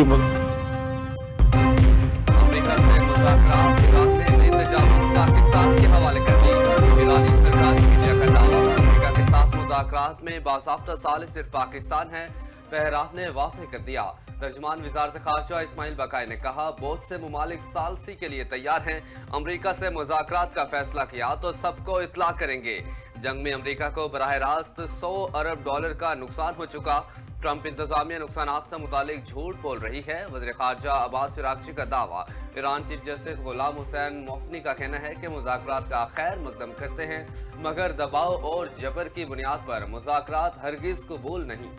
America से मुज़ाकरात, Iran ने नई तजावीज़ पाकिस्तान के हवाले कर दी। ईरानी सरकारी मीडिया का दावा, अमेरिका के साथ मुज़ाकरात में बाज़ाब्ता सालिस सिर्फ पाकिस्तान है, तेहरान ने वाज़ेह कर दिया। तर्जुमान वज़ारत ख़ारजा इस्माइल बकाई ने कहा, बहुत से मुमालिक सालसी के लिए तैयार हैं। अमेरिका से मुज़ाकरात का फैसला किया तो सबको इत्तला करेंगे। जंग में अमेरिका को बराह रास्त $100 अरब का नुकसान हो चुका। ट्रंप इंतजामिया नुकसानात से मुतालिक झूठ बोल रही है। वज़ीर ख़ारजा अब्बास इराक़ची का दावा। Iran chief justice Ghulam Hussain मोहसिनी का कहना है कि मुज़ाकरात का खैर मकदम करते हैं, मगर दबाव और जबर की बुनियाद पर मुज़ाकरात हरगिज़ कबूल नहीं।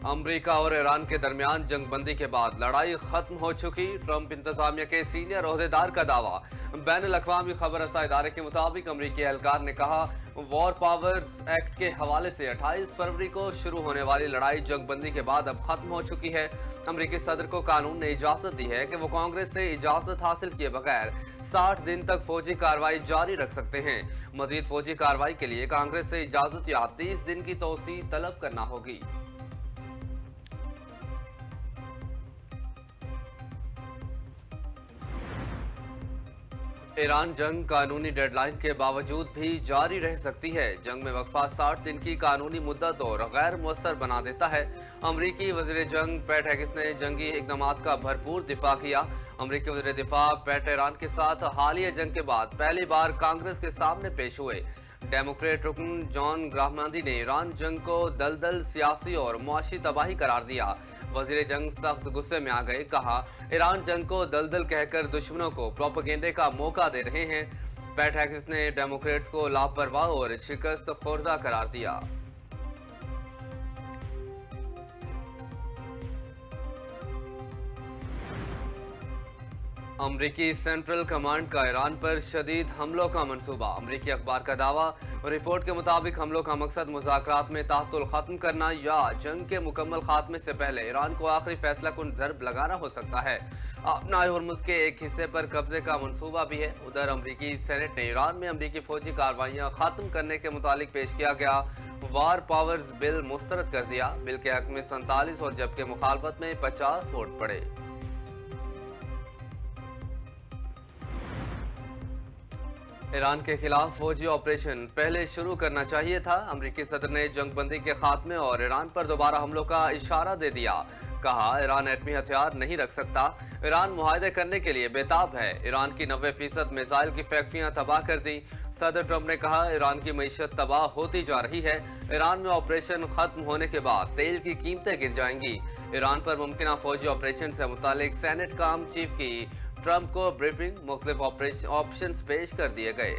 अमेरिका और ईरान के दरमियान जंगबंदी के बाद लड़ाई खत्म हो चुकी। ट्रंप इंतजामिया के सीनियर ओहदेदार का दावा। बैनुल-अक़वामी खबर रसा इदारे के मुताबिक अमेरिकी एहलकार ने कहा, वॉर पावर्स एक्ट के हवाले से 28 फरवरी को शुरू होने वाली लड़ाई जंगबंदी के बाद अब खत्म हो चुकी है। अमेरिकी सदर को कानून ने इजाजत दी है कि वो कांग्रेस से इजाजत हासिल किए बगैर 60 दिन तक फौजी कार्रवाई जारी रख सकते हैं। मजीद फौजी कार्रवाई के लिए कांग्रेस से इजाजत या 30 दिन की तोसी तलब करना होगी। ईरान जंग कानूनी डेडलाइन के बावजूद भी जारी रह सकती है। जंग में वक्फा 60 दिन की कानूनी मुद्दत और गैर मुअस्सर बना देता है। अमरीकी वज़ीर जंग पैट हेगिस ने जंगी इक़दामात का भरपूर दिफा किया। अमरीकी वज़ीर दिफा पैट ईरान के साथ हालिया जंग के बाद पहली बार कांग्रेस के सामने पेश हुए। डेमोक्रेट रुकन जॉन ग्राहमादी ने ईरान जंग को दलदल, सियासी और मुआशी तबाही करार दिया। वज़ीर जंग सख्त गुस्से में आ गए। कहा, ईरान जंग को दलदल कहकर दुश्मनों को प्रोपेगेंडे का मौका दे रहे हैं। पैट हेगिस ने डेमोक्रेट्स को लापरवाह और शिकस्त खुर्दा करार दिया। अमरीकी सेंट्रल कमांड का ईरान पर शदीद हमलों का मंसूबा। अमरीकी अखबार का दावा। रिपोर्ट के मुताबिक हमलों का मकसद मुज़ाकरात में तातुल ख़त्म करना या जंग के मुकम्मल खात्मे से पहले ईरान को आखिरी फैसला कुन ज़र्ब लगाना हो सकता है। अपनाए हुर्मुज़ के एक हिस्से पर कब्जे का मंसूबा भी है। उधर अमरीकी सेनेट ने ईरान में अमरीकी फौजी कार्रवाइयाँ ख़त्म करने के मुतालिक पेश किया गया वार पावर्स बिल मुस्तरद कर दिया। बिल के हक में 47 और जबकि मुखालफत में 50 वोट पड़े। ईरान के खिलाफ फौजी ऑपरेशन पहले शुरू करना चाहिए था। अमरीकी सदर ने जंगबंदी के खात्मे और ईरान पर दोबारा हमलों का इशारा दे दिया। कहा, ईरान एटमी हथियार नहीं रख सकता। ईरान मुआहदे करने के लिए बेताब है। ईरान की 90% मिसाइल की फैक्ट्रियां तबाह कर दी। सदर ट्रंप ने कहा, ईरान की मईशत तबाह होती जा रही है। ईरान में ऑपरेशन खत्म होने के बाद तेल की कीमतें गिर जाएंगी। ईरान पर मुमकिन फौजी ऑपरेशन से मुतालिक सेनेट काम चीफ की ट्रंप को ब्रीफिंग। मुख्तलिफ ऑप्शंस पेश कर दिए गए।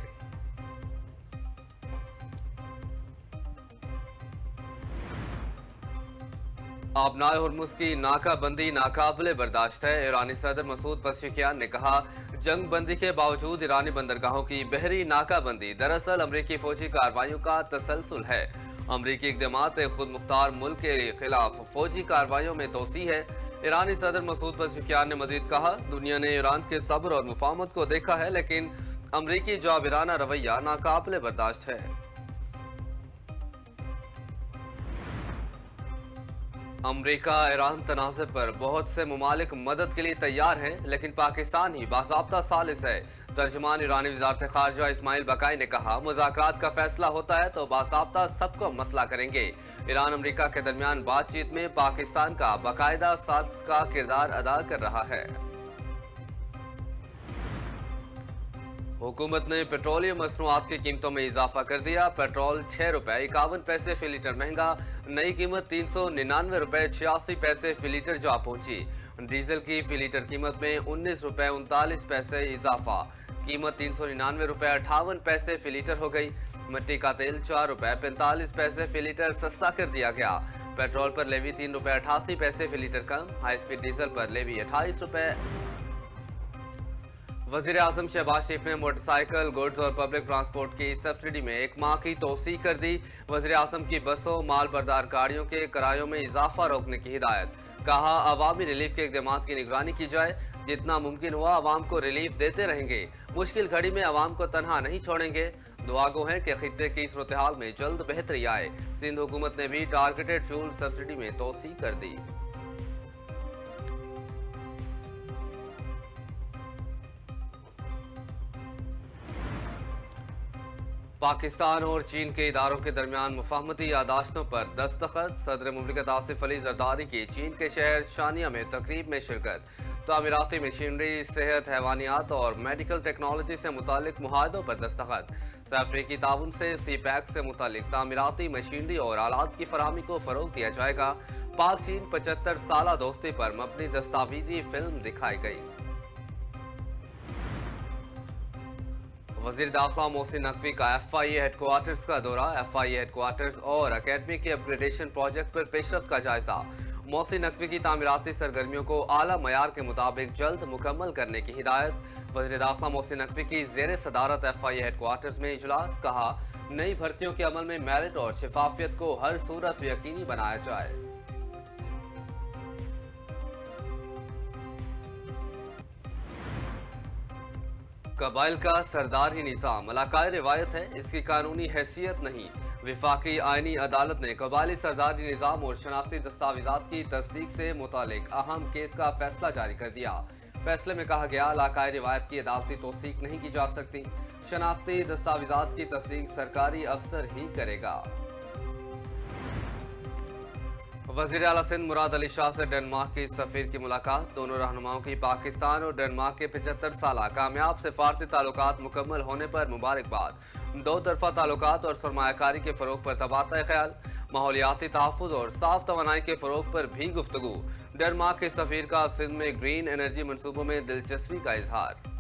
अपनाए हुर्मुज़ की नाकाबंदी नाकाबिले बर्दाश्त है। ईरानी सदर मसूद पज़ेश्कियान ने कहा, जंग बंदी के बावजूद ईरानी बंदरगाहों की बहरी नाकाबंदी दरअसल अमरीकी फौजी कार्रवाइयों का तसलसल है। अमरीकी इक़दामात खुद मुख्तार मुल्क के खिलाफ फौजी कार्रवाइयों में तोसी है। ईरानी सदर मसूद पज़ेश्कियान ने मजीद कहा, दुनिया ने ईरान के सब्र और मुफाहमत को देखा है, लेकिन अमरीकी जाबिराना रवैया नाकाबिले बर्दाश्त है। अमरीका ईरान तनाज़े पर बहुत से मुमालिक मदद के लिए तैयार हैं, लेकिन पाकिस्तान ही बाज़ाब्ता सालिस है। तर्जुमान ईरानी वज़ारत ख़ारजा इस्माइल बकाई ने कहा, मुज़ाकरात का फैसला होता है तो बाज़ाब्ता सबको मतला करेंगे। ईरान अमरीका के दरमियान बातचीत में पाकिस्तान का बाकायदा साथ का किरदार अदा कर रहा है। हुकूमत ने पेट्रोलियम मसनूआत की कीमतों में इजाफा कर दिया। पेट्रोल ₹6.51 फी लीटर महंगा। नई कीमत ₹399.86 फी लीटर जा पहुंची। डीजल की फी लीटर कीमत में ₹19.39 इजाफा। कीमत ₹399.58 फी लीटर हो गई। मिट्टी का तेल ₹4.45 फी लीटर सस्ता कर दिया गया। पेट्रोल पर लेवी ₹3.88 फी लीटर कम। हाई स्पीड डीजल पर लेवी ₹28। वज़ीर आज़म शहबाज शरीफ ने मोटरसाइकिल, गुड्स और पब्लिक ट्रांसपोर्ट की सब्सिडी में 1 माह की तोसी कर दी। वज़ीर आज़म की बसों, माल बरदार गाड़ियों के किरायों में इजाफा रोकने की हिदायत। कहा, अवामी रिलीफ के इक़दामात की निगरानी की जाए। जितना मुमकिन हुआ अवाम को रिलीफ देते रहेंगे। मुश्किल घड़ी में अवाम को तनहा नहीं छोड़ेंगे। दुआ गो है कि खित्ते की सूरत हाल में जल्द बेहतरी आए। सिंध हुकूमत ने भी टारगेटेड फ्यूल सब्सिडी में तोसी कर दी। पाकिस्तान और चीन के इदारों के दरमियान मुफाहमती यादाश्तों पर दस्तखत। सदर मुमलिकत आसिफ अली जरदारी की चीन के शहर शानिया में तकरीब में शिरकत। तामीराती मशीनरी, सेहत, हैवानियात और मेडिकल टेक्नोलॉजी से मुतालिक मुआहदों पर दस्तखत। अफ्रीकी ताउन से सी पैक से मुतालिक तामीराती मशीनरी और आलात की फराहमी को फरोग दिया जाएगा। पाक चीन 75 साला दोस्ती पर मबनी दस्तावेजी फिल्म दिखाई गई। वज़ीर दाखिला मोहसिन नकवी का FIA हेडक्वार्टर्स का दौरा। FIA हेडक्वार्टर्स और अकेडमी के अपग्रेडेशन प्रोजेक्ट पर पेशरफ्त का जायजा। मोहसिन नकवी की तामीराती सरगर्मियों को आला मयार के मुताबिक जल्द मुकम्मल करने की हिदायत। वज़ीर दाखिला मोहसिन नकवी की ज़ेर सदारत FIA हेडक्वार्टर्स में इजलास। कहा, नई भर्तियों के अमल में मेरिट और शफाफियत को हर सूरत यकीनी बनाया जाए। कबाइल का सरदार ही निज़ाम इलाकाई रिवायत है, इसकी कानूनी हैसियत नहीं। विफाकी आइनी अदालत ने कबाइली सरदारी निज़ाम और शनाख्ती दस्तावेज़ात की तस्दीक से मुतालिक अहम केस का फैसला जारी कर दिया। फैसले में कहा गया, इलाकाई रिवायत की अदालती तौसीक नहीं की जा सकती। शनाख्ती दस्तावेज़ात की तस्दीक सरकारी अफसर ही करेगा। वज़ीर आला सिंध मुराद अली शाह से डेनमार्क की सफ़ीर की मुलाकात। दोनों रहनुमाओं की पाकिस्तान और डेनमार्क के 75 साला कामयाब सिफारती ताल्लुकात मुकम्मल होने पर मुबारकबाद। दो तरफा ताल्लुकात और सरमायाकारी के फ़रोग पर तबादला ख्याल। माहौलियाती तहफ़्फ़ुज़ और साफ तवानाई के फ़रोग पर भी गुफ्तगू। डेनमार्क के सफ़ीर का सिंध में ग्रीन एनर्जी मनसूबों में दिलचस्पी का इजहार।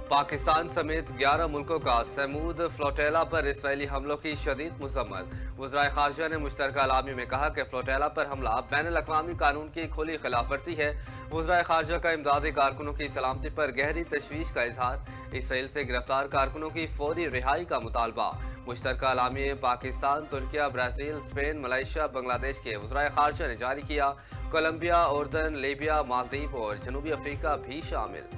पाकिस्तान समेत 11 मुल्कों का समूद फ्लोटेला पर इसराइली हमलों की शदीद मज़म्मत। वज़राए ख़ारजा ने मुश्तरका अलामी में कहा कि फ्लोटेला पर हमला बैनुल-अक़वामी कानून की खुली खिलाफ वर्जी है। वज़राए ख़ारजा का इमदादी कारकुनों की सलामती पर गहरी तशवीश का इजहार। इसराइल से गिरफ्तार कारकुनों की फौरी रिहाई का मुतालबा। मुश्तरका अलामी में Pakistan, Türkiye, Brazil, Spain, Malaysia, Bangladesh के वज़राए ख़ारजा ने जारी किया। कोलंबिया, उर्दन, लीबिया, मालदीव और जनूबी अफ्रीका भी शामिल।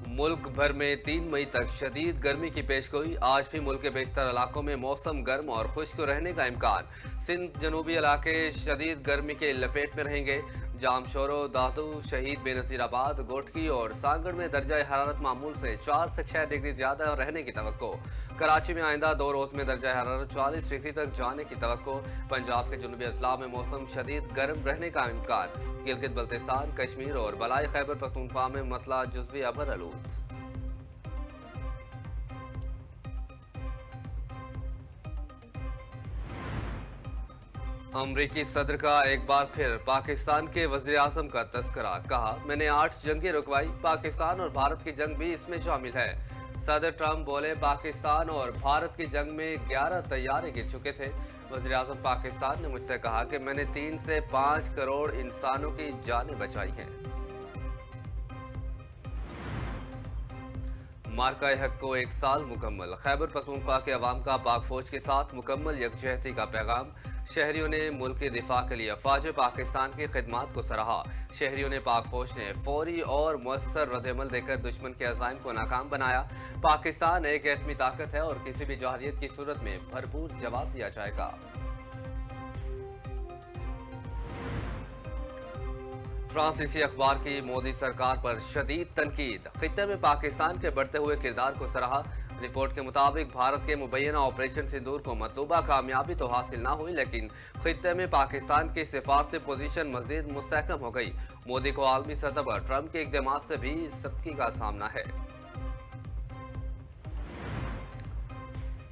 मुल्क भर में 3 मई तक शदीद गर्मी की पेशगोई। आज भी मुल्क के बेशतर इलाकों में मौसम गर्म और खुश्क रहने का इम्कान। सिंध जनूबी इलाके शदीद गर्मी के लपेट में रहेंगे। जामशोरो, दादू, शहीद बेनज़ीराबाद, गोटकी और सांगड़ में दर्जा हरारत मामूल से 4 से 6 डिग्री ज़्यादा रहने की तवक्को। कराची में आइंदा 2 रोज़ में दर्जा हरारत 40 डिग्री तक जाने की तवक्को। पंजाब के जनूबी अजला में मौसम शदीद गर्म रहने का इम्कान। गिलगित बल्तिस्तान, कश्मीर और बलाई खैबर पख्तूनख्वा में मतला जुज़वी अबर आलूद। अमरीकी सदर का एक बार फिर पाकिस्तान के वज़ीर आज़म का तस्करा। कहा, मैंने 8 जंगें रुकवाई, पाकिस्तान और भारत की जंग भी इसमें शामिल है। सदर ट्रंप बोले, पाकिस्तान और भारत की जंग में 11 तैयारे गिर चुके थे। वज़ीर आज़म पाकिस्तान ने मुझसे कहा कि मैंने 3 से 5 करोड़ इंसानों की जानें बचाई हैं। मार्का हक को 1 साल मुकम्मल। खैबर पख्तूनख्वा के अवाम का पाक फौज के साथ मुकम्मल यकजहती का पैगाम। शहरियों ने मुल्क के दिफा के लिए अफवाज पाकिस्तान की खिदमात को सराहा। शहरियों ने पाक फौज ने फौरी और मुअस्सर रद्द-ए-अमल देकर दुश्मन के अज़ाइम को नाकाम बनाया। पाकिस्तान एक एटमी ताकत है और किसी भी जवाहियत की सूरत में भरपूर जवाब दिया जाएगा। फ्रांसीसी अखबार की मोदी सरकार पर शदीद तनकीद। खित्ते में पाकिस्तान के बढ़ते हुए किरदार को सराहा। रिपोर्ट के मुताबिक भारत के मुबैना ऑपरेशन सिंदूर को मतलूबा कामयाबी तो हासिल ना हुई, लेकिन खित्ते में पाकिस्तान की सिफारती पोजीशन मज़ीद मुस्तहकम हो गई। मोदी को आलमी सतह पर ट्रंप के इक़दामात से भी सबकी का सामना है।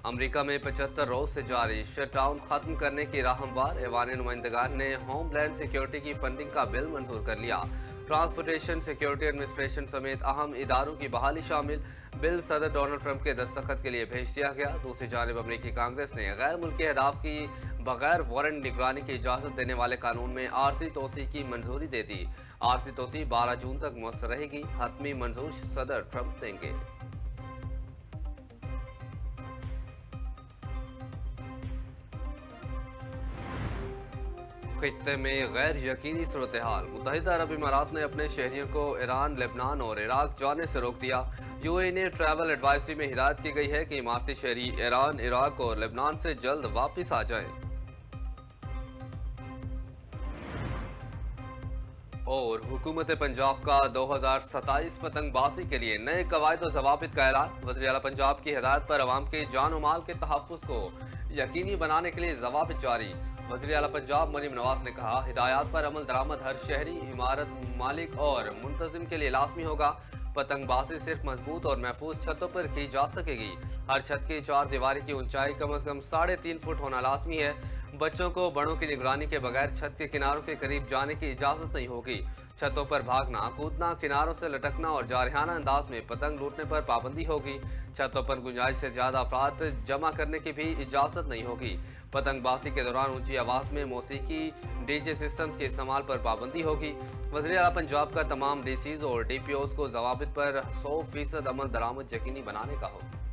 अमेरिका में 75 रोज से जारी शटडाउन खत्म करने की राह हमवार। ऐवान नुमाइंदगान ने होमलैंड सिक्योरिटी की फंडिंग का बिल मंजूर कर लिया। ट्रांसपोर्टेशन सिक्योरिटी एडमिनिस्ट्रेशन समेत अहम इदारों की बहाली शामिल। बिल सदर डोनाल्ड ट्रंप के दस्तखत के लिए भेज दिया गया। दूसरी जानिब अमेरिकी कांग्रेस ने गैर मुल्की अहदाफ की बगैर वारंट निगरानी की इजाज़त देने वाले कानून में आर्जी तोसी की मंजूरी दे दी। आर्जी तोसी 12 जून तक मुअस्सर रहेगी। हतमी मंजूर सदर ट्रंप देंगे। खित्ते में गैर यकीनी सूरत हाल। मुत्तहिदा अरब इमारात ने अपने शहरियों को ईरान, लेबनान और इराक जाने से रोक दिया। यूएई ने ट्रैवल एडवाइजरी में हिदायत की गई है कि इमारती शहरी ईरान, इराक और लेबनान से जल्द वापस आ जाएं। और हुकूमत पंजाब का 2027 पतंगबाजी के लिए नए कवायद व ज़वाबित का ऐलान। वज़ीर आला पंजाब की हिदायत पर अवाम के जान और माल के तहफ़्फ़ुज़ को यकीनी बनाने के लिए ज़वाबित जारी। वज़ीर आला पंजाब मरीम नवाज ने कहा, हिदायत पर अमल दरामद हर शहरी, इमारत मालिक और मुंतज़िम के लिए लाजमी होगा। पतंगबाजी सिर्फ मजबूत और महफूज छतों पर की जा सकेगी। हर छत की 4 दीवारी की ऊंचाई कम से कम 3.5 फुट होना लाजमी है। बच्चों को बड़ों की निगरानी के बगैर छत के किनारों के करीब जाने की इजाज़त नहीं होगी। छतों पर भागना, कूदना, किनारों से लटकना और जारहाना अंदाज में पतंग लूटने पर पाबंदी होगी। छतों पर गुंजाइश से ज़्यादा अफराद जमा करने की भी इजाज़त नहीं होगी। पतंगबाजी के दौरान ऊंची आवाज़ में मौसीकी, डीजे सिस्टम्स के इस्तेमाल पर पाबंदी होगी। वज़ीर आला पंजाब का तमाम डीसीज और डीपीओज को ज़वाबित पर 100% अमल दरामद यकीनी बनाने का होगा।